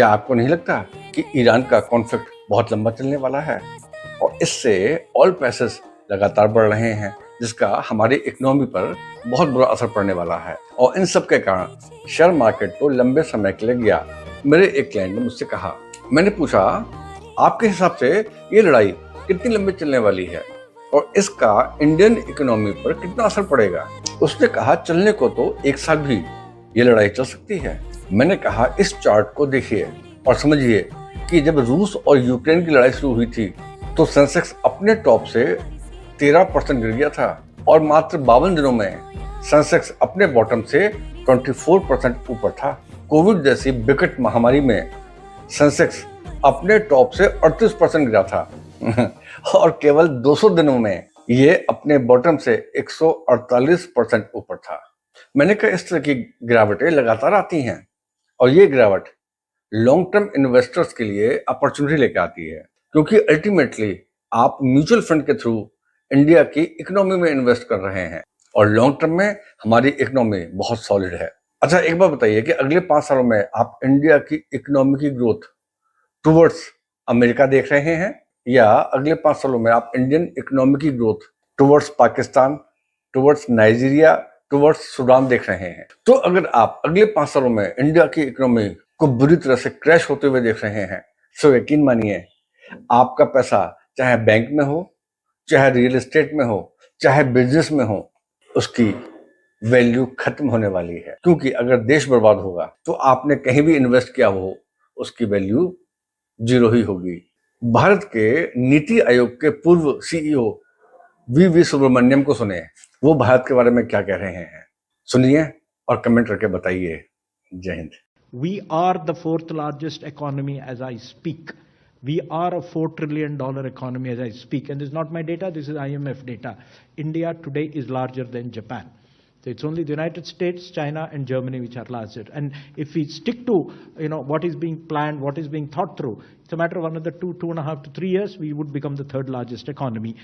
क्या आपको नहीं लगता कि ईरान का कॉन्फ्लिक्ट बहुत लंबा चलने वाला है और इससे ऑयल प्राइसेस लगातार बढ़ रहे हैं, जिसका हमारी इकोनॉमी पर बहुत बुरा असर पड़ने वाला है। और इन सब के कारण शेयर मार्केट तो लंबे समय के लिए गया। मेरे एक क्लाइंट ने मुझसे कहा, मैंने पूछा, आपके हिसाब से ये लड़ाई कितनी लंबी चलने वाली है और इसका इंडियन इकोनॉमी पर कितना असर पड़ेगा? उसने कहा, चलने को तो 1 साल भी ये लड़ाई चल सकती है। मैंने कहा, इस चार्ट को देखिए और समझिए कि जब रूस और यूक्रेन की लड़ाई शुरू हुई थी तो सेंसेक्स अपने टॉप से 13% गिर गया था और मात्र 52 दिनों में सेंसेक्स अपने बॉटम से 24% ऊपर था। कोविड जैसी विकट महामारी में सेंसेक्स अपने टॉप से 38% गिरा था और केवल 200 दिनों में ये अपने बॉटम से 148% ऊपर था। मैंने कहा, इस तरह की गिरावटें लगातार आती हैं और ये गिरावट लॉन्ग टर्म इन्वेस्टर्स के लिए अपॉर्चुनिटी लेकर आती है, क्योंकि अल्टीमेटली आप म्यूचुअल फंड के थ्रू इंडिया की इकोनॉमी में इन्वेस्ट कर रहे हैं और लॉन्ग टर्म में हमारी इकोनॉमी बहुत सॉलिड है। अच्छा, एक बात बताइए कि अगले 5 सालों में आप इंडिया की इकोनॉमी की ग्रोथ टुवर्ड्स अमेरिका देख रहे हैं या अगले 5 सालों में आप इंडियन इकोनॉमी की growth towards Pakistan, towards Nigeria, towards Sudan देख रहे हैं? तो अगर आप अगले 5 सालों में इंडिया की इकोनॉमी को बुरी तरह से क्रैश होते हुए देख रहे हैं, तो यकीन मानिए, आपका पैसा चाहे बैंक में हो, चाहे रियल एस्टेट में हो, चाहे बिजनेस में हो, उसकी वैल्यू खत्म होने वाली है। क्योंकि अगर देश बर्बाद होगा तो आपने कहीं भी इन्वेस्ट किया हो, उसकी वैल्यू 0 ही होगी। भारत के नीति आयोग के पूर्व सीईओ वी सुब्रमण्यम को सुने, वो भारत के बारे में क्या कह रहे हैं, सुनिए और कमेंट करके बताइए। जय Hind. We are the 4th largest economy as I speak. We are a $4 trillion economy as I speak. And this is not my data, this is IMF data. India today is larger than Japan. So it's only the United States, China and Germany which are larger. And if we stick to what is being planned, what is being thought through, it's a matter of another 2.5 to 3 years, we would become the 3rd largest economy.